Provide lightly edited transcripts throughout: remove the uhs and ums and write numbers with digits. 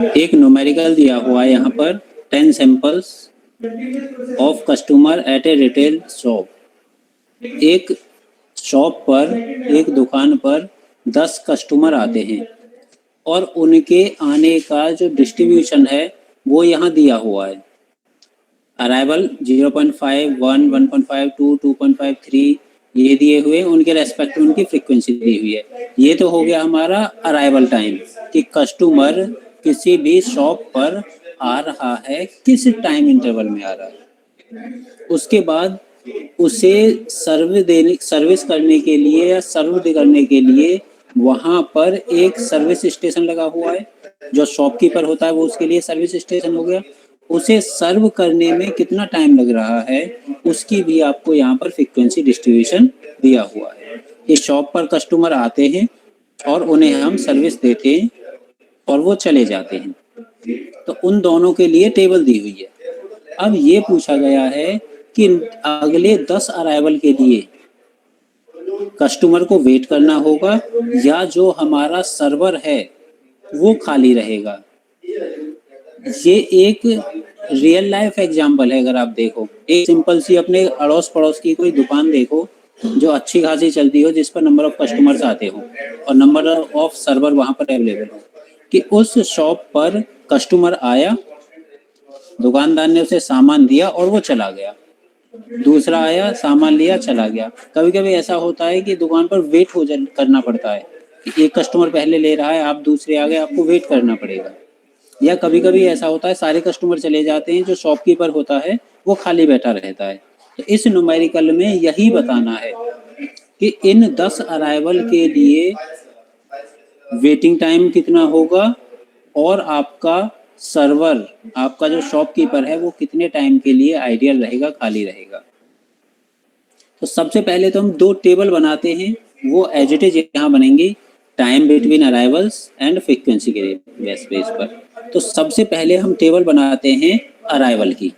एक न्यूमेरिकल दिया हुआ है यहाँ पर 10 samples of customer at A retail shop. एक शॉप पर, एक दुकान पर 10 कस्टमर आते हैं और उनके आने का जो डिस्ट्रीब्यूशन है वो यहाँ दिया हुआ है। अराइवल 0.5, 1, 1.5, 2, 2.5, 3 ये दिए हुए, उनके रेस्पेक्ट में उनकी फ्रीक्वेंसी दी हुई है। ये तो हो गया हमारा अराइवल टाइम कि कस्टमर किसी भी शॉप पर आ रहा है, किस टाइम इंटरवल में आ रहा है। उसके बाद उसे सर्विस करने के लिए या सर्व करने के लिए वहां पर एक सर्विस स्टेशन लगा हुआ है। जो शॉपकीपर होता है वो उसके लिए सर्विस स्टेशन हो गया। उसे सर्व करने में कितना टाइम लग रहा है उसकी भी आपको यहाँ पर फ्रीक्वेंसी डिस्ट्रीब्यूशन दिया हुआ है। इस शॉप पर कस्टमर आते हैं और उन्हें हम सर्विस देते हैं और वो चले जाते हैं। तो उन दोनों के लिए टेबल दी हुई है। अब ये पूछा गया है कि अगले 10 अराइवल के लिए कस्टमर को वेट करना होगा या जो हमारा सर्वर है वो खाली रहेगा। ये एक रियल लाइफ एग्जांपल है। अगर आप देखो, एक सिंपल सी अपने अड़ोस पड़ोस की कोई दुकान देखो जो अच्छी खासी चलती हो, जिस पर नंबर ऑफ कस्टमर्स आते हो और नंबर ऑफ सर्वर वहां पर अवेलेबल हो, कि उस शॉप पर कस्टमर आया, दुकानदार ने उसे सामान दिया और वो चला गया। दूसरा आया, सामान लिया, चला गया। कभी कभी ऐसा होता है कि दुकान पर वेट करना पड़ता है कि एक कस्टमर पहले ले रहा है, आप दूसरे आ गए, आपको वेट करना पड़ेगा। या कभी कभी ऐसा होता है सारे कस्टमर चले जाते हैं, जो शॉपकीपर होता है वो खाली बैठा रहता है। तो इस न्यूमेरिकल में यही बताना है कि इन 10 अराइवल के लिए वेटिंग टाइम कितना होगा और आपका सर्वर, आपका जो शॉपकीपर है वो कितने टाइम के लिए आइडियल रहेगा, खाली रहेगा। तो सबसे पहले तो हम 2 टेबल बनाते हैं, वो एज इट इज यहाँ बनेंगी, time between arrivals and frequency के बेस पर। तो सबसे पहले हम टेबल बनाते हैं अराइवल की।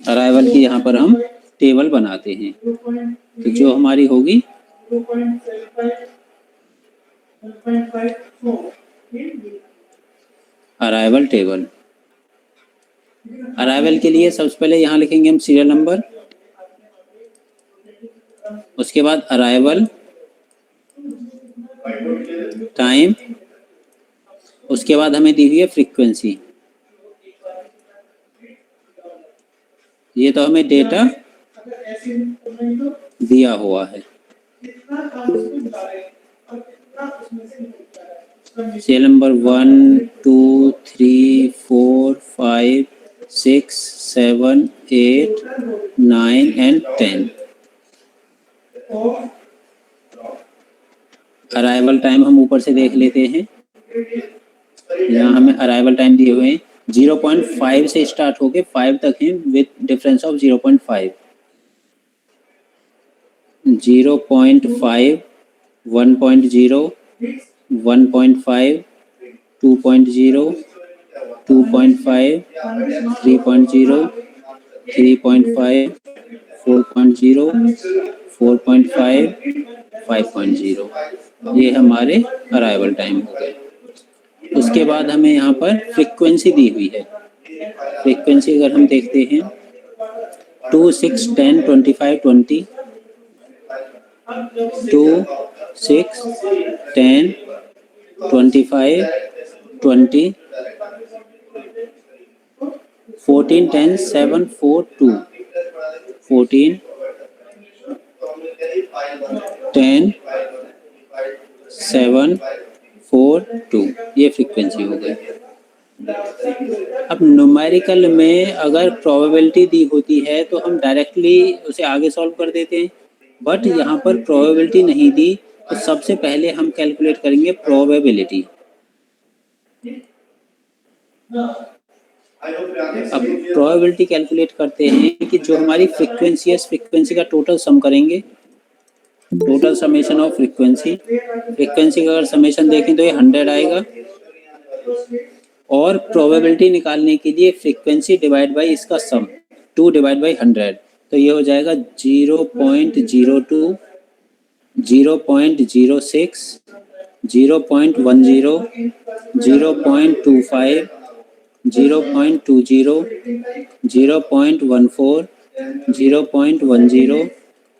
अराइवल की यहाँ पर हम टेबल बनाते हैं। तो जो हमारी होगी अराइवल टेबल। अराइवल के लिए सबसे पहले यहाँ लिखेंगे हम सीरियल नंबर, उसके बाद अराइवल टाइम, उसके बाद हमें दी हुई है फ्रीक्वेंसी। ये तो हमें डेटा दिया हुआ है। Serial number 1, 2, 3, 4, 5, 6, 7, 8, 9 and 10। Arrival time हम ऊपर से देख लेते हैं। यहाँ हमें अराइवल टाइम दिए हुए हैं, 0.5 से स्टार्ट होके 5 तक है विद डिफरेंस ऑफ 0.5। 0.5, 1.0, 1.5, 2.0, 2.5, 3.0, 3.5, 4.0, 4.5, 5.0। ये हमारे अराइवल टाइम हो गए। उसके बाद हमें यहाँ पर फ्रीक्वेंसी दी हुई है। फ्रीक्वेंसी अगर हम देखते हैं 2, 6, 10, 25, 20, 2, 6, 10, 25, 20, 14, 10, 7, 4, 2, 14, 10, 7, 4, 2, ये फ्रीक्वेंसी हो गई। अब न्यूमेरिकल में अगर प्रोबेबिलिटी दी होती है तो हम डायरेक्टली उसे आगे सॉल्व कर देते हैं, बट यहाँ पर प्रोबेबिलिटी नहीं दी, तो सबसे पहले हम कैलकुलेट करेंगे प्रोबेबिलिटी। अब प्रोबेबिलिटी कैलकुलेट करते हैं कि जो हमारी फ्रीक्वेंसी है, फ्रीक्वेंसी का टोटल सम करेंगे, total summation of frequency. Frequency का अगर समेशन देखें तो ये 100 आएगा, और प्रोबेबिलिटी निकालने के लिए फ्रीक्वेंसी डिवाइड बाय इसका सम 2 डिवाइड बाय 100, तो ये हो जाएगा 0.02 0.06, 0.10, 0.25, 0.20, 0.14, 0.10,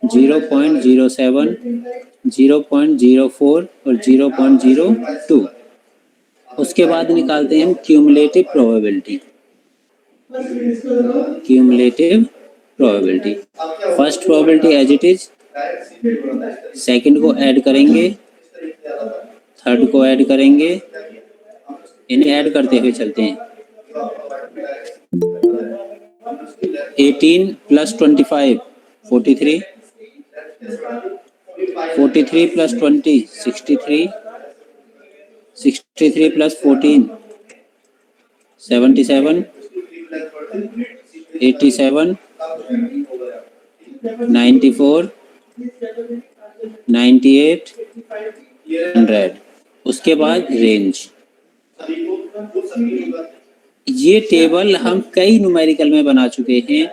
0.07, 0.04 और 0.02। उसके बाद निकालते हैं हम cumulative probability. Cumulative probability, first probability as it is, second को ऐड करेंगे, थर्ड को ऐड करेंगे, इन्हें ऐड करते हुए चलते हैं। 18 प्लस 25 43, 43 प्लस 20 63, 63 प्लस 14 77, 87, 94, 98, 100। उसके बाद रेंज। ये टेबल हम कई न्यूमेरिकल में बना चुके हैं,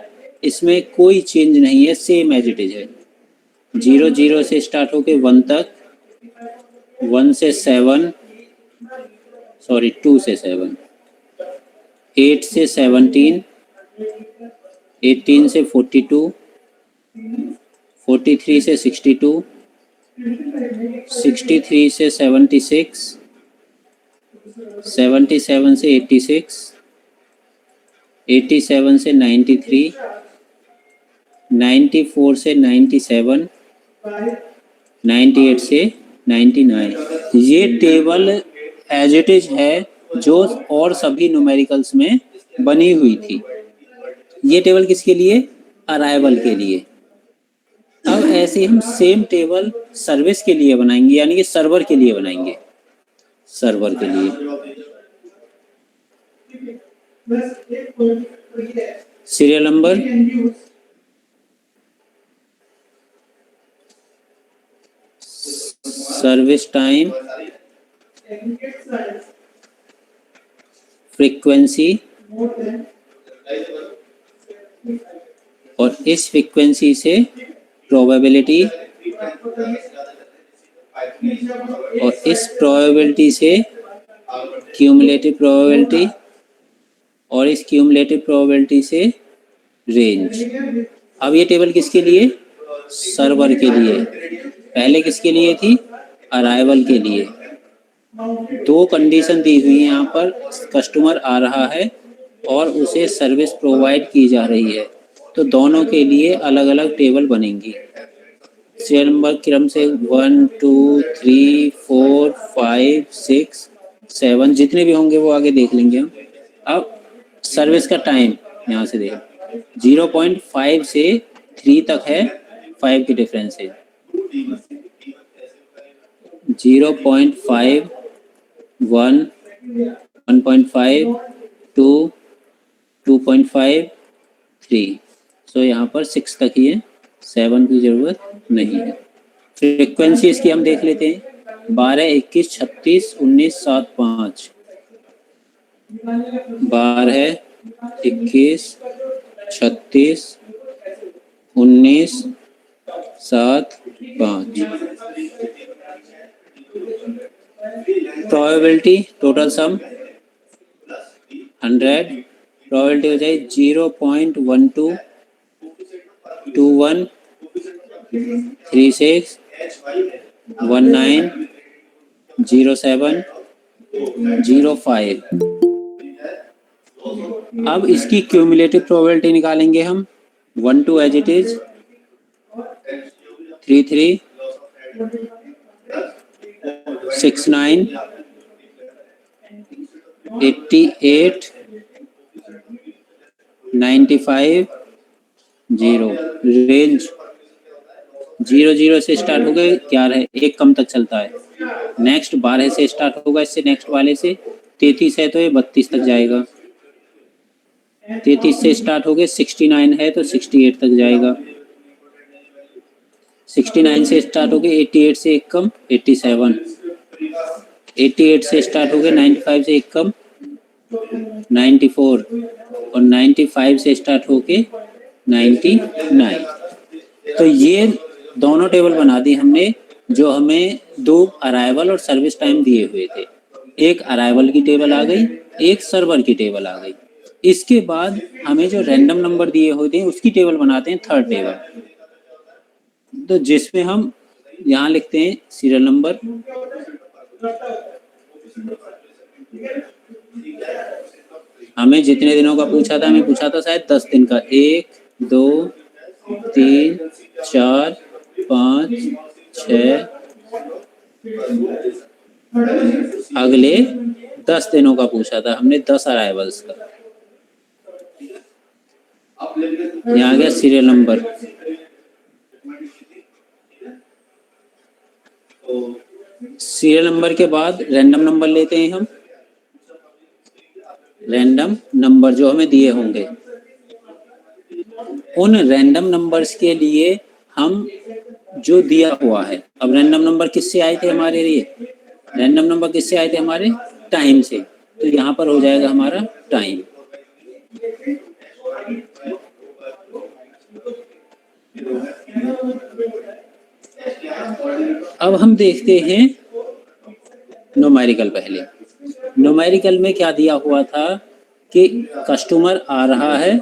इसमें कोई चेंज नहीं है, सेम एज इट इज है। 0 से स्टार्ट होके 1 तक, 1 से 7, सॉरी 2 से 7, 8 से 17, 18 से 42, 43 से 62, 63 से 76, 77 से 86, 87 से 93, 94 से 97, 98 से 99। ये टेबल एज इट इज है जो और सभी न्यूमेरिकल्स में बनी हुई थी। ये टेबल किसके लिए? अराइवल के लिए। अब ऐसे हम सेम टेबल सर्विस के लिए बनाएंगे, यानी कि सर्वर के लिए बनाएंगे। सर्वर के लिए serial number, service time, frequency, और इस फ्रीक्वेंसी से प्रोबेबिलिटी, और इस प्रोबेबिलिटी से क्यूमुलेटिव प्रोबेबिलिटी, और इस क्यूमुलेटिव प्रोबेबिलिटी से रेंज। अब ये टेबल किसके लिए? सर्वर के लिए। पहले किसके लिए थी? अराइवल के लिए। दो कंडीशन दी हुई है यहाँ पर, कस्टमर आ रहा है और उसे सर्विस प्रोवाइड की जा रही है, तो दोनों के लिए अलग अलग टेबल बनेंगी। सीरियल नंबर क्रम से 1 2 3 4 5 6 7 जितने भी होंगे वो आगे देख लेंगे हम। अब सर्विस का टाइम यहाँ से देखें, 0.5 से 3 तक है, 5 की डिफरेंस है। 0.5, 1, 1.5, 2, 2.5, 3। सो यहाँ पर 6 तक ही है, 7 की जरूरत नहीं है। फ्रीक्वेंसी इसकी हम देख लेते हैं, 12, 21, 36, 19, 7, 5। 12, 21, 36, 19, 7, 5। प्रोबेबिलिटी टोटल सम 100, प्रोबेबिलिटी हो जाए 0.12, 21, 36, 19, 07, 05। अब इसकी क्यूमुलेटिव प्रोबेबिलिटी निकालेंगे हम। 12 एज इट इज, 33, 69, 88, 95, 0। रेंज 0 से स्टार्ट हो गए, 11, 1 कम तक चलता है। नेक्स्ट 12 से स्टार्ट होगा, इससे नेक्स्ट वाले से 33 है तो ये 32 तक जाएगा। 33 से स्टार्ट हो गए, 69 है तो 68 तक जाएगा। 69 से स्टार्ट हो गए, 88 से एक कम 87। 88 से स्टार्ट हो गए, 95 से एक कम 94, और 95 से स्टार्ट होके 99। तो ये दोनों टेबल बना दी हमने जो हमें 2 अराइवल और सर्विस टाइम दिए हुए थे। एक अराइवल की टेबल आ गई, एक सर्वर की टेबल आ गई। इसके बाद हमें जो रैंडम नंबर दिए होते हैं उसकी टेबल बनाते हैं, थर्ड टेबल, तो जिसमें हम यहाँ लिखते हैं सीरियल नंबर, हमें जितने दिनों का पूछा था, हमें पूछा था शायद 10 दिन का, 1 2 3 4 5 6, अगले 10 दिनों का पूछा था हमने, 10 अराइवल्स का। यहाँ आ गया सीरियल नंबर। सीरियल नंबर के बाद रैंडम नंबर लेते हैं हम, रैंडम नंबर जो हमें दिए होंगे, उन रैंडम नंबर्स के लिए हम जो दिया हुआ है, अब रैंडम नंबर किससे आए थे हमारे लिए, रैंडम नंबर किससे आए थे हमारे, टाइम से, तो यहाँ पर हो जाएगा हमारा टाइम। अब हम देखते हैं न्यूमेरिकल। पहले न्यूमेरिकल में क्या दिया हुआ था कि कस्टमर आ रहा है,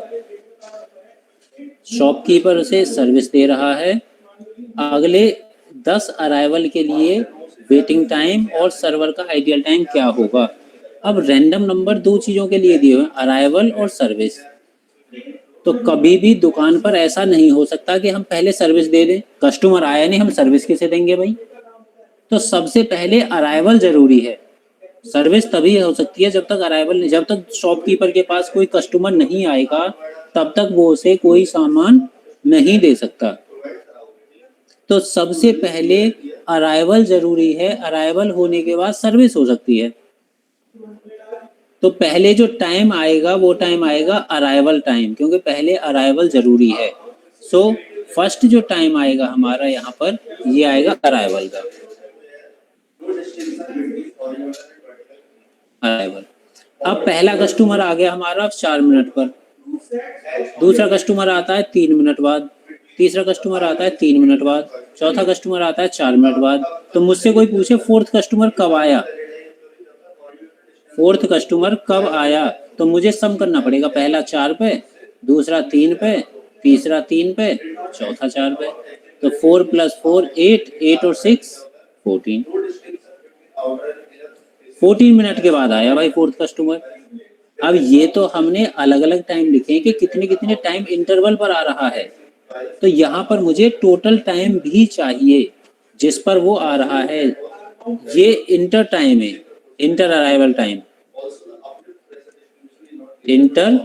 शॉपकीपर उसे सर्विस दे रहा है, अगले 10 अराइवल के लिए वेटिंग टाइम और सर्वर का आइडियल टाइम क्या होगा। अब रैंडम नंबर 2 चीजों के लिए दिए हुए, अराइवल और सर्विस, तो कभी भी दुकान पर ऐसा नहीं हो सकता कि हम पहले सर्विस दे दें, कस्टमर आया नहीं हम सर्विस कैसे देंगे भाई। तो सबसे पहले अराइवल जरूरी है, सर्विस तभी हो सकती है जब तक अराइवल, जब तक शॉपकीपर के पास कोई कस्टमर नहीं आएगा तब तक वो उसे कोई सामान नहीं दे सकता। तो सबसे पहले अराइवल जरूरी है, अराइवल होने के बाद सर्विस हो सकती है। तो पहले जो टाइम आएगा वो टाइम आएगा अराइवल टाइम, क्योंकि पहले अराइवल जरूरी है। सो फर्स्ट जो टाइम आएगा हमारा यहाँ पर, ये आएगा अराइवल का, अराइवल। अब पहला कस्टमर आ गया हमारा 4 मिनट पर, दूसरा कस्टमर आता है 3 मिनट बाद, तीसरा कस्टमर आता है 3 मिनट बाद, चौथा कस्टमर आता है 4 मिनट बाद। तो मुझसे कोई पूछे फोर्थ कस्टमर कब आया, फोर्थ कस्टमर कब आया, तो मुझे सम करना पड़ेगा, पहला 4 पे, दूसरा 3 पे, तीसरा 3 पे, चौथा 4 पे। तो 4 + 4 8, 8 और 6 14, 14 मिनट के बाद आया भाई फोर्थ कस्टमर। अब ये तो हमने अलग अलग टाइम लिखे कि कितने कितने टाइम इंटरवल पर आ रहा है, तो यहाँ पर मुझे टोटल टाइम भी चाहिए जिस पर वो आ रहा है। ये इंटर टाइम है, inter arrival time, inter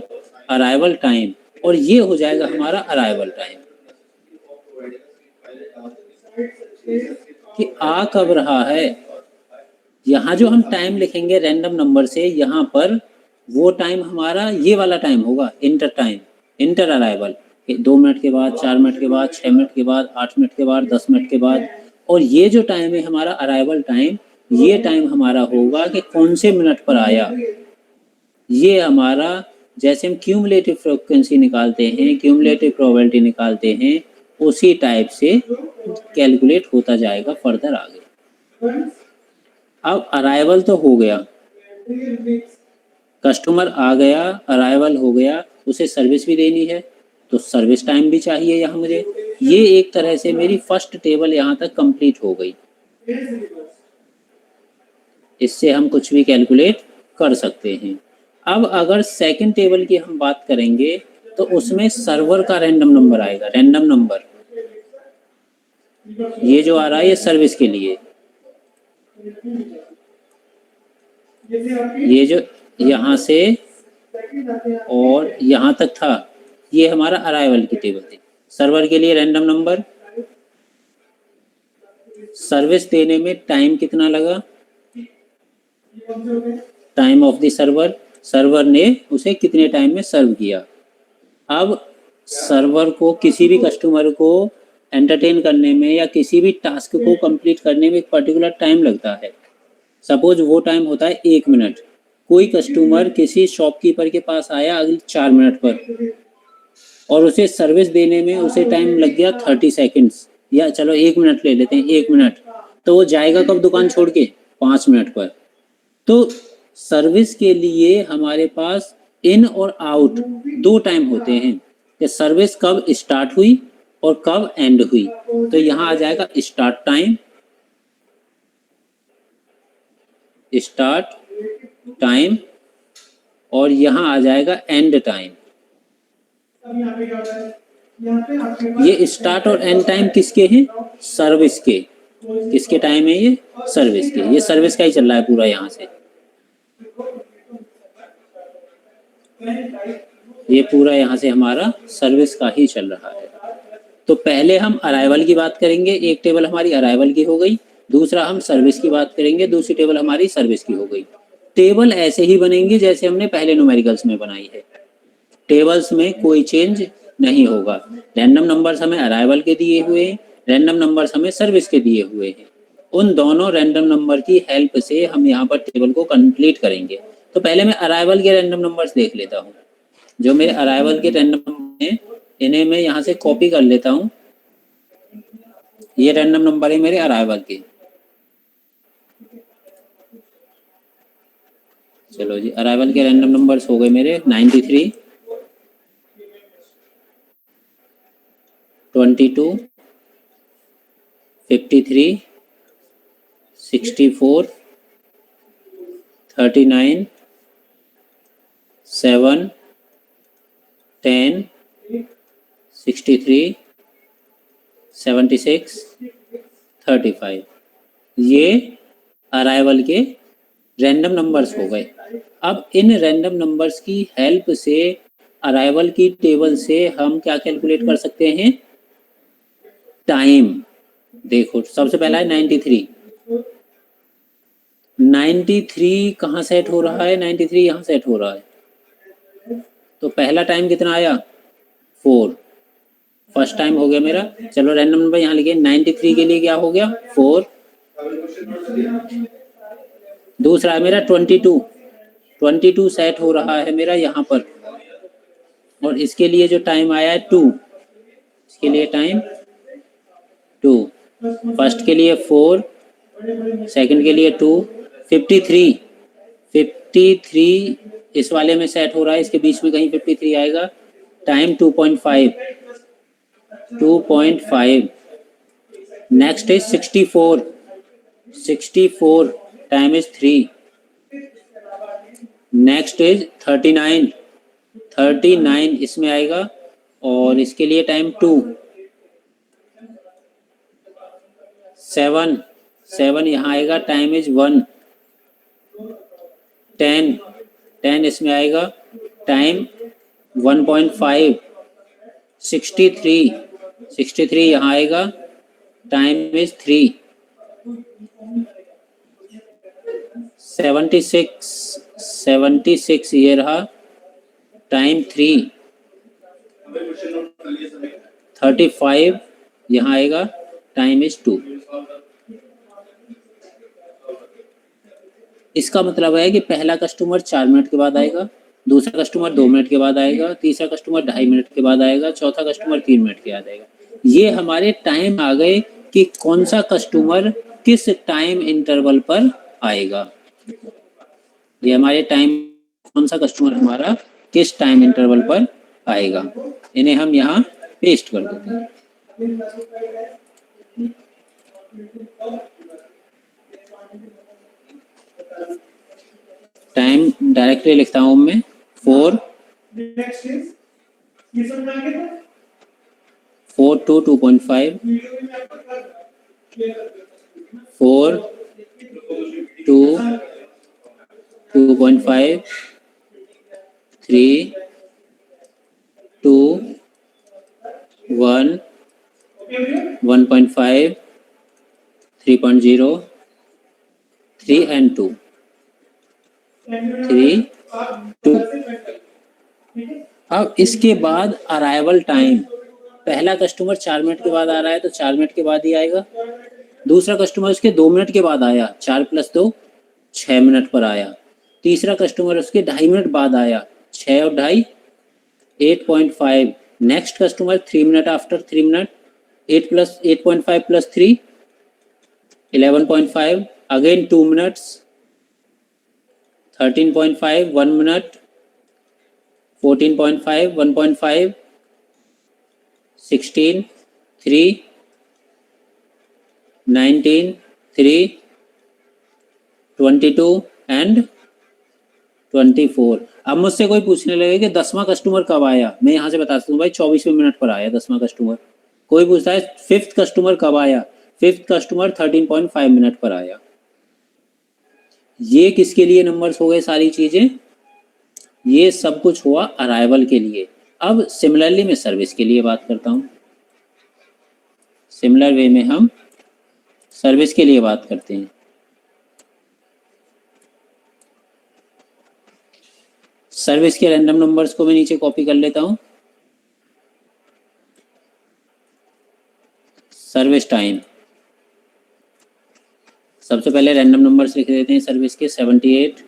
arrival time, और ये हो जाएगा हमारा अराइवल टाइम कि आ कब रहा है। यहाँ जो हम टाइम लिखेंगे रैंडम नंबर से, यहाँ पर वो टाइम हमारा ये वाला टाइम होगा, inter time, inter arrival, 2 minute के बाद, 4 मिनट के बाद, 6 मिनट के बाद, 8 मिनट के बाद, 10 मिनट के बाद। और ये जो टाइम है हमारा अराइवल टाइम, ये टाइम हमारा होगा कि कौन से मिनट पर आया। ये हमारा, जैसे हम क्यूमुलेटिव फ्रीक्वेंसी निकालते हैं, क्यूमुलेटिव प्रोबेबिलिटी निकालते हैं, उसी टाइप से कैलकुलेट होता जाएगा फर्दर आगे। अब अराइवल तो हो गया, कस्टमर आ गया, अराइवल हो गया, उसे सर्विस भी देनी है, तो सर्विस टाइम भी चाहिए यहाँ मुझे। ये एक तरह से मेरी फर्स्ट टेबल यहाँ तक कंप्लीट हो गई। इससे हम कुछ भी कैलकुलेट कर सकते हैं। अब अगर सेकंड टेबल की हम बात करेंगे तो उसमें सर्वर का रैंडम नंबर आएगा, रैंडम नंबर, ये जो आ रहा है ये सर्विस के लिए, ये जो यहाँ से और यहाँ तक था ये हमारा अराइवल की टेबल थी। सर्वर के लिए रैंडम नंबर, सर्विस देने में टाइम कितना लगा, time of the server, server ने उसे कितने टाइम में सर्व किया। अब सर्वर को किसी भी कस्टमर को एंटरटेन करने में या किसी भी टास्क को कंप्लीट करने में एक पर्टिकुलर टाइम लगता है। सपोज वो टाइम होता है 1 मिनट, कोई कस्टमर किसी शॉपकीपर के पास आया अगले 4 मिनट पर और उसे सर्विस देने में उसे टाइम लग गया 30 सेकेंड्स, या चलो 1 मिनट ले लेते हैं, 1 मिनट। तो वो जाएगा कब दुकान छोड़ के? 5 मिनट पर। तो सर्विस के लिए हमारे पास इन और आउट 2 टाइम होते हैं कि सर्विस कब स्टार्ट हुई और कब एंड हुई। तो यहाँ आ जाएगा स्टार्ट टाइम और यहाँ आ जाएगा एंड टाइम। ये स्टार्ट और एंड टाइम किसके हैं? सर्विस के। किसके टाइम है ये? सर्विस के। ये सर्विस का ही चल रहा है पूरा यहाँ से, ये पूरा यहाँ से हमारा सर्विस का ही चल रहा है। तो पहले हम अराइवल की बात करेंगे, एक टेबल हमारी अराइवल की हो गई। दूसरा हम सर्विस की बात करेंगे, दूसरी टेबल हमारी सर्विस की हो गई। टेबल ऐसे ही बनेंगे जैसे हमने पहले न्यूमेरिकल्स में बनाई है। टेबल्स में कोई चेंज नहीं होगा। रैंडम नंबर्स हमें अराइवल के दिए हुए हैं, रैंडम नंबर्स हमें सर्विस के दिए हुए हैं। उन दोनों रैंडम नंबर की हेल्प से हम यहाँ पर टेबल को कंप्लीट करेंगे। तो पहले मैं अराइवल के रैंडम नंबर्स देख लेता हूँ। जो मेरे अराइवल के रैंडम नंबर हैं इन्हें मैं यहाँ से कॉपी कर लेता हूँ। ये रैंडम नंबर है मेरे अराइवल के। चलो जी, अराइवल के रैंडम नंबर्स हो गए मेरे 93, 22, 53, 64, 39, 7, 10, 63, 76, 35। ये अराइवल के रैंडम नंबर्स हो गए। अब इन रैंडम नंबर्स की हेल्प से अराइवल की टेबल से हम क्या कैलकुलेट कर सकते हैं? टाइम। देखो सबसे पहला है 93। 93 कहाँ सेट हो रहा है? 93 यहाँ सेट हो रहा है। तो पहला टाइम कितना आया? 4। फर्स्ट टाइम हो गया मेरा। चलो रैंडम नंबर यहाँ लिखे। 93 के लिए क्या हो गया? 4। दूसरा है मेरा 22। 22 सेट हो रहा है मेरा यहाँ पर, और इसके लिए जो टाइम आया है 2। इसके लिए टाइम 2। फर्स्ट के लिए 4, सेकंड के लिए 2। 53 इस वाले में सेट हो रहा है, इसके बीच में कहीं 53 आएगा। Time 2.5। Next is 64। Time is 3। Next is 39 इसमें आएगा, और इसके लिए टाइम 2। 7 यहाँ आएगा, टाइम इज 1। 10 इसमें आएगा, टाइम 1.5। 63 यहाँ आएगा, टाइम इज 3। 76 ये रहा, टाइम 3। 35 यहाँ आएगा, टाइम इज 2। इसका मतलब है कि पहला कस्टमर 4 मिनट के बाद आएगा, दूसरा कस्टमर 2 मिनट के बाद आएगा, तीसरा कस्टमर 2.5 मिनट के बाद आएगा, चौथा कस्टमर 3 मिनट के बाद आएगा। ये हमारे टाइम आ गए कि कौन सा कस्टमर किस टाइम इंटरवल पर आएगा। ये हमारे टाइम, कौन सा कस्टमर हमारा किस टाइम इंटरवल पर आएगा। इन्हें हम यहाँ पेस्ट कर देते हैं। टाइम डायरेक्टली लिखता हूं मैं 4 to 2.5, 4 to 2.5, 3 to 1, 1.5, 3.0, 3 and 2, 3, 2। अब इसके बाद अराइवल टाइम, पहला कस्टमर 4 मिनट के बाद आ रहा है तो 4 मिनट के बाद ही आएगा। दूसरा कस्टमर उसके 2 मिनट के बाद आया, 4 + 2 6 मिनट पर आया। तीसरा कस्टमर उसके 2.5 मिनट बाद आया, 6 और 2.5 8.5। Next customer 3 minute after 3 minute, 8.5 + 3 11.5 again 2 minutes, 13.5 1 minute, 14.5 1.5, 16 3, 19 3, 22 and 24। अब मुझसे कोई पूछने लगे कि 10वां कस्टमर कब आया, मैं यहाँ से बता सकता हूँ भाई 24वें मिनट पर आया 10वां कस्टमर। कोई पूछता है 5th कस्टमर कब आया, 5th कस्टमर 13.5 मिनट पर आया। ये किसके लिए नंबर्स हो गए सारी चीजें, ये सब कुछ हुआ अराइवल के लिए। अब सिमिलरली मैं सर्विस के लिए बात करता हूँ, सिमिलर वे में हम सर्विस के लिए बात करते हैं। सर्विस के रैंडम नंबर्स को मैं नीचे कॉपी कर लेता हूं। सर्विस टाइम, सबसे पहले रैंडम नंबर्स लिख देते हैं सर्विस के। 78,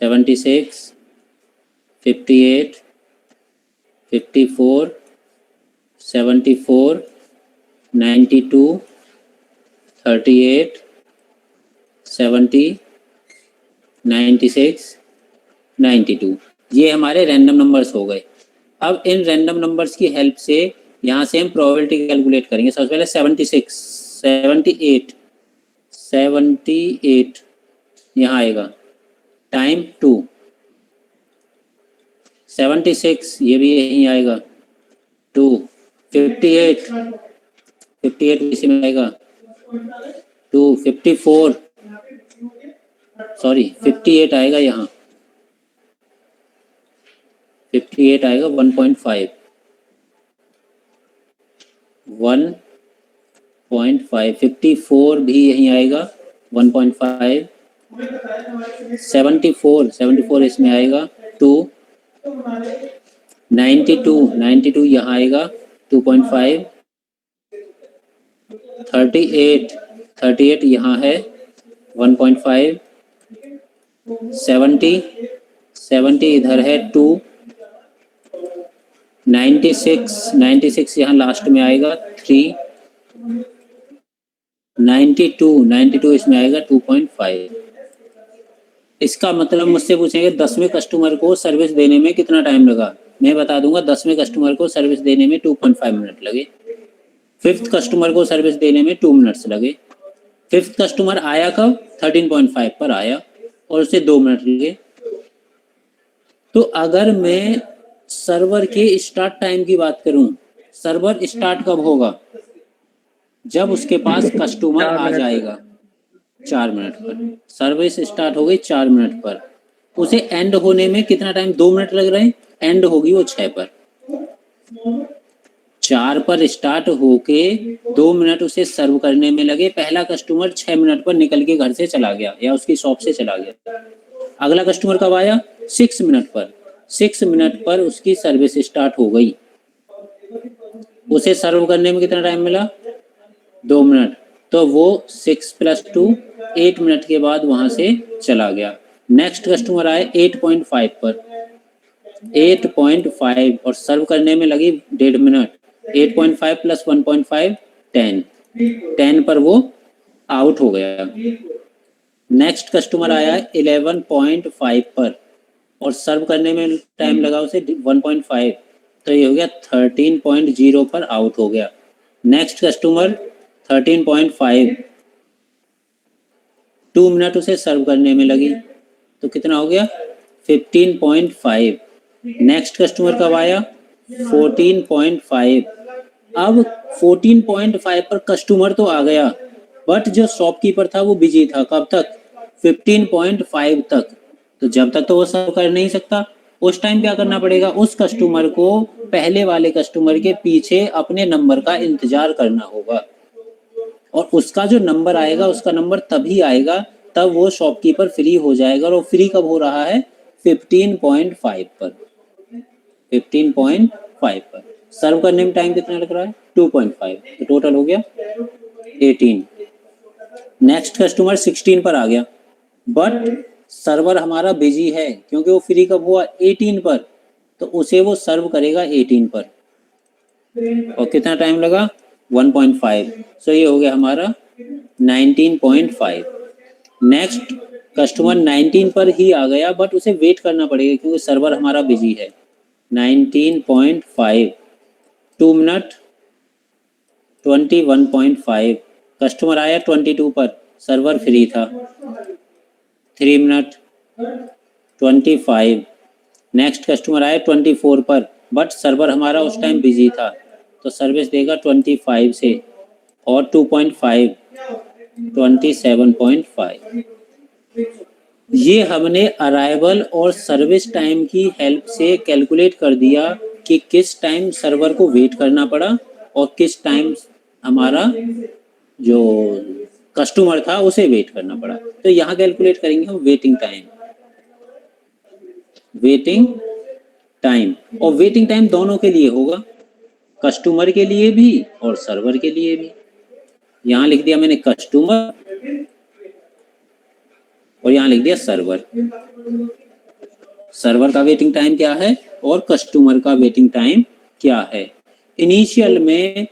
76, 58, 54, 74, 92, 38, 70, 96, 92। ये हमारे रैंडम नंबर्स हो गए। अब इन रैंडम नंबर्स की हेल्प से यहाँ से हम प्रोबेबिलिटी कैलकुलेट करेंगे। सबसे पहले 76, 78, 78 यहाँ आएगा, टाइम 2, 76 ये भी यहीं आएगा 2, 58, 58 इसी में आएगा 2, 54 सॉरी 58 आएगा यहाँ, 58 आएगा 1.5, 1.5, 54 भी यहीं आएगा 1.5, 74 इसमें आएगा 2, 92 यहाँ आएगा 2.5, 38 यहाँ है 1.5, 70 इधर है 2, 96 यहाँ लास्ट में आएगा 3, 92 इसमें आएगा 2.5। इसका मतलब मुझसे पूछेंगे 10वें कस्टमर को सर्विस देने में कितना टाइम लगा, मैं बता दूंगा 10वें कस्टमर को सर्विस देने में 2.5 मिनट लगे। 5th कस्टमर को सर्विस देने में 2 मिनट्स लगे। 5th कस्टमर आया कब, 13.5 पर आया और उसे 2 मिनट लगे। तो अगर मैं सर्वर के स्टार्ट टाइम की बात करूं, सर्वर स्टार्ट कब होगा, जब उसके पास कस्टमर आ जाएगा 4 मिनट पर। सर्विस स्टार्ट हो गई 4 मिनट पर, उसे एंड होने में कितना टाइम, 2 मिनट लग रहे हैं, एंड होगी वो 6 पर। 4 पर स्टार्ट होके 2 मिनट उसे सर्व करने में लगे। पहला कस्टमर 6 मिनट पर निकल के घर से चला गया या उसकी शॉप से चला गया। अगला कस्टमर कब आया, 6 मिनट पर। 6 मिनट पर उसकी सर्विस स्टार्ट हो गई, उसे सर्व करने में कितना टाइम मिला, 2 मिनट। तो वो 6 + 2 8 मिनट के बाद वहां से चला गया। नेक्स्ट कस्टमर आए 8.5 पर, 8.5 और सर्व करने में लगी 1.5 मिनट। 8.5 + 1.5 10 पर वो आउट हो गया। नेक्स्ट कस्टमर आया 11.5 पर और सर्व करने में टाइम लगा उसे 1.5, तो ये हो गया 13.0 पर आउट हो गया। नेक्स्ट कस्टमर 13.5, 2 मिनट उसे सर्व करने में लगी, तो कितना हो गया 15.5। नेक्स्ट कस्टमर कब आया, 14.5। अब 14.5 पर कस्टमर तो आ गया, बट जो शॉपकीपर था वो बिजी था। कब तक, 15.5 तक। तो जब तक तो वो सर्व कर नहीं सकता। उस टाइम क्या करना पड़ेगा, उस कस्टमर को पहले वाले कस्टमर के पीछे अपने नंबर का इंतजार करना होगा, और उसका जो नंबर आएगा, उसका नंबर तभी आएगा तब वो शॉपकीपर फ्री हो जाएगा। और वो फ्री कब हो रहा है, 15.5 पर। 15.5 पर सर्व करने में टाइम कितना लग रहा है, 2.5, तो टोटल हो गया 18। नेक्स्ट कस्टमर 16 पर आ गया, बट सर्वर हमारा बिजी है क्योंकि वो फ्री कब हुआ, 18 पर। तो उसे वो सर्व करेगा 18 पर, और कितना टाइम लगा, 1.5, सो ये हो गया हमारा 19.5। नेक्स्ट कस्टमर 19 पर ही आ गया, बट उसे वेट करना पड़ेगा क्योंकि सर्वर हमारा बिजी है। 19.5, 2 मिनट 21.5, कस्टमर आया 22 पर, सर्वर फ्री था। 3 मिनट 25, नेक्स्ट कस्टमर आया 24 पर, बट सर्वर हमारा उस टाइम बिजी था, तो सर्विस देगा 25 से, और 2.5 27.5। ये हमने अराइवल और सर्विस टाइम की हेल्प से कैलकुलेट कर दिया कि किस टाइम सर्वर को वेट करना पड़ा और किस टाइम हमारा जो कस्टमर था उसे वेट करना पड़ा। तो यहाँ कैलकुलेट करेंगे हम वेटिंग टाइम। वेटिंग टाइम, और वेटिंग टाइम दोनों के लिए होगा, कस्टमर के लिए भी और सर्वर के लिए भी। यहाँ लिख दिया मैंने कस्टमर और यहाँ लिख दिया सर्वर। सर्वर का वेटिंग टाइम क्या है और कस्टमर का वेटिंग टाइम क्या है। इनिशियल में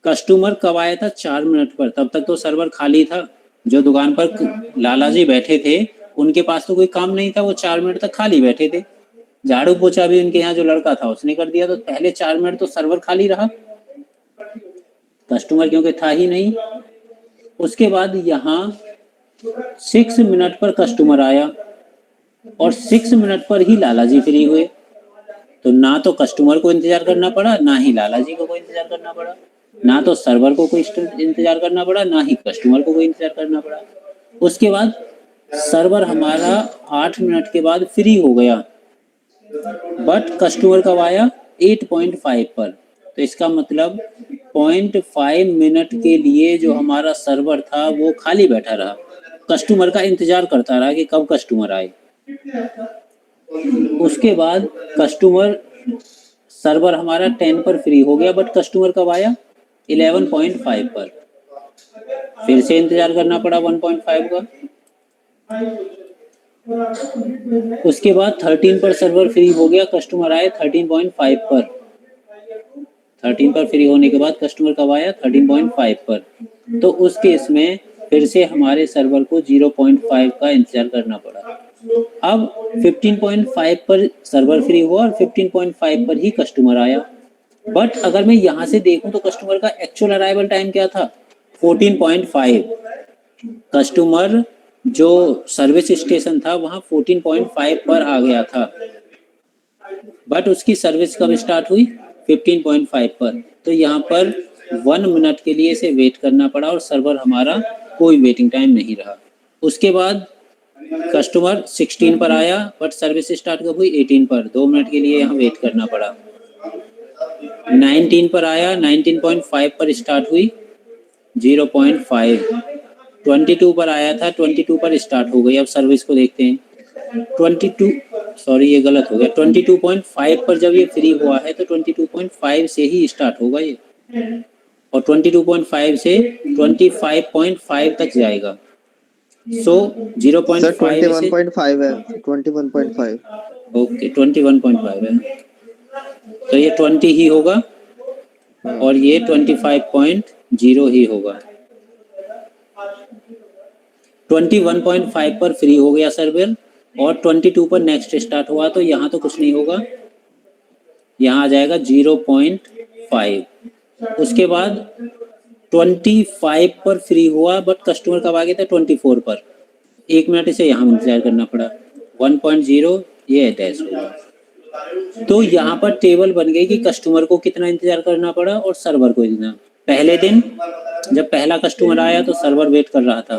कस्टमर कब आया था? 4 मिनट पर, तब तक तो सर्वर खाली था। जो दुकान पर लाला जी बैठे थे उनके पास तो कोई काम नहीं था, वो 4 मिनट तक खाली बैठे थे। झाड़ू पोछा भी उनके यहाँ जो लड़का था उसने कर दिया, तो पहले 4 मिनट तो सर्वर खाली रहा, कस्टमर क्योंकि था ही नहीं। उसके बाद यहाँ 6 मिनट पर कस्टमर आया और 6 मिनट पर ही लाला जी फ्री हुए, तो ना तो कस्टमर को इंतजार करना पड़ा, ना ही लाला जी को कोई इंतजार करना पड़ा, ना तो सर्वर को कोई इंतजार करना पड़ा, ना ही कस्टमर को कोई इंतजार करना पड़ा। उसके बाद सर्वर हमारा 8 मिनट के बाद फ्री हो गया, बट कस्टमर कब आया? 8.5 पर। तो इसका मतलब 0.5 मिनट के लिए जो हमारा सर्वर था वो खाली बैठा रहा, कस्टमर का इंतजार करता रहा कि कब कस्टमर आए। उसके बाद कस्टमर सर्वर हमारा 10 पर फ्री हो गया, बट कस्टमर कब आया? 11.5 पर। फिर से इंतजार करना पड़ा 1.5 का। उसके बाद 13 पर सर्वर फ्री हो गया, कस्टमर आए 13.5 पर। 13 पर फ्री होने के बाद कस्टमर कब आया? 13.5 पर। तो उस केस में फिर से हमारे सर्वर को 0.5 का इंतजार करना पड़ा। अब 15.5 पर सर्वर फ्री हुआ और 15.5 पर ही कस्टमर आया। बट अगर मैं यहाँ से देखूं तो कस्टमर का एक्चुअल अराइवल टाइम क्या था? 14.5। कस्टमर जो सर्विस स्टेशन था वहां 14.5 पर आ गया था, बट उसकी सर्विस कब स्टार्ट हुई? 15.5 पर। तो यहाँ पर 1 मिनट के लिए इसे वेट करना पड़ा और सर्वर हमारा कोई वेटिंग टाइम नहीं रहा। उसके बाद कस्टमर 16 पर आया, बट सर्विस स्टार्ट कब हुई? 18 पर। 2 मिनट के लिए यहाँ वेट करना पड़ा। 19 पर आया, 19.5 पर स्टार्ट हुई, 0.5। 22 पर आया था, 22 पर स्टार्ट हो गई। अब सर्विस को देखते हैं। 22, सॉरी ये गलत हो गया, 22.5 पर जब ये फ्री हुआ है तो 22.5 से ही स्टार्ट होगा ये, और 22.5 से 25.5 तक जाएगा। सो 0.5 से 21.5 है, 21.5। ओके 21.5 है, तो ये 20 ही होगा और ये 25.0 ही होगा। 21.5 पर फ्री हो गया सर्वर और 22 पर नेक्स्ट स्टार्ट हुआ, तो यहाँ तो कुछ नहीं होगा, यहाँ आ जाएगा 0.5। उसके बाद 25 पर फ्री हुआ, बट कस्टमर कब आ गया था? 24 पर। 1 मिनट इसे यहाँ इंतजार करना पड़ा। 1.0 ये डैश होगा। तो यहाँ पर टेबल बन गई कि कस्टमर को कितना इंतजार करना पड़ा और सर्वर को कितना। पहले दिन जब पहला कस्टमर आया तो सर्वर वेट कर रहा था,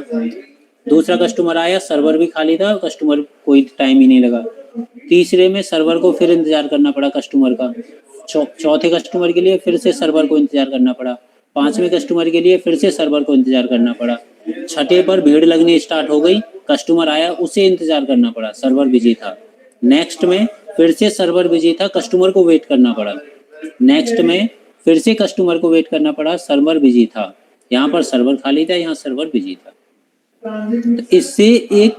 दूसरा कस्टमर आया, सर्वर भी खाली था, कस्टमर कोई टाइम ही नहीं लगा। तीसरे में सर्वर को फिर इंतजार करना पड़ा कस्टमर का। चौथे कस्टमर के लिए फिर से सर्वर को इंतजार करना पड़ा। पांचवें कस्टमर के लिए फिर से सर्वर को इंतजार करना पड़ा। छठे पर भीड़ लगनी स्टार्ट हो गई, कस्टमर आया, उसे इंतजार करना पड़ा, सर्वर बिजी था। नेक्स्ट में फिर से सर्वर बिजी था, कस्टमर को वेट करना पड़ा। नेक्स्ट में फिर से कस्टमर को वेट करना पड़ा, सर्वर बिजी था। यहाँ पर सर्वर खाली था, यहाँ सर्वर बिजी था। तो इससे एक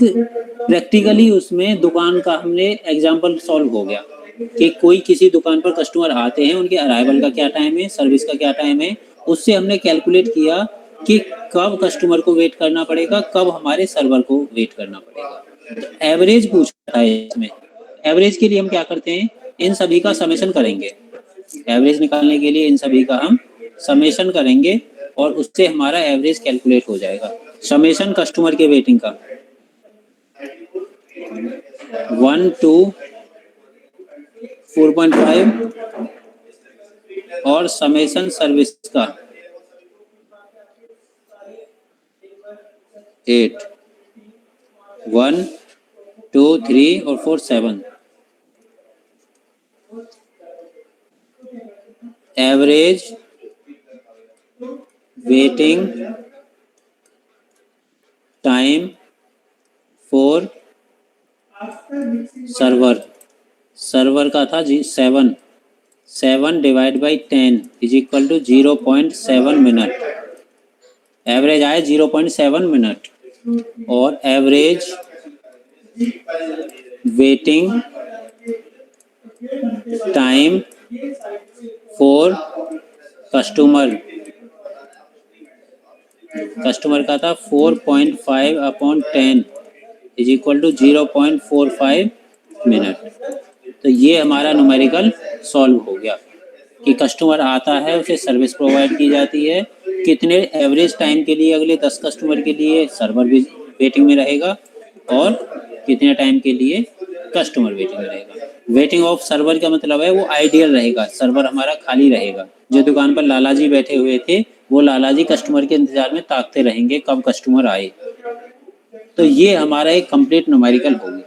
प्रैक्टिकली उसमें दुकान का हमने एग्जाम्पल सॉल्व हो गया कि कोई किसी दुकान पर कस्टमर आते हैं, उनके अराइवल का क्या टाइम है, सर्विस का क्या टाइम है उससे हमने कैलकुलेट किया कि कब कस्टमर को वेट करना पड़ेगा, कब हमारे सर्वर को वेट करना पड़ेगा। तो एवरेज पूछा है इसमें। एवरेज के लिए हम क्या करते हैं, इन सभी का समेशन करेंगे। एवरेज निकालने के लिए इन सभी का हम समेशन करेंगे और उससे हमारा एवरेज कैलकुलेट हो जाएगा। समेशन कस्टमर के वेटिंग का 1 to 4.5 और समेशन सर्विस का 8, 1, 2, 3 और 4, 7। Average waiting time for server का था 7 divide by 10 is equal to 0.7 minute. Average आया 0.7 मिनट और average waiting time for customer का था 4.5 upon 10 is equal to 0.45 minute. तो ये हमारा न्यूमेरिकल सॉल्व हो गया कि कस्टमर आता है, उसे सर्विस प्रोवाइड की जाती है, कितने एवरेज टाइम के लिए अगले 10 कस्टमर के लिए सर्वर भी वेटिंग में रहेगा और कितने टाइम के लिए कस्टमर वेटिंग में रहेगा। वेटिंग ऑफ सर्वर का मतलब है वो आइडियल रहेगा, सर्वर हमारा खाली रहेगा। जो दुकान पर लाला जी बैठे हुए थे वो लाला जी कस्टमर के इंतजार में ताकते रहेंगे कब कस्टमर आए। तो ये हमारा एक कंप्लीट न्यूमेरिकल हो गया।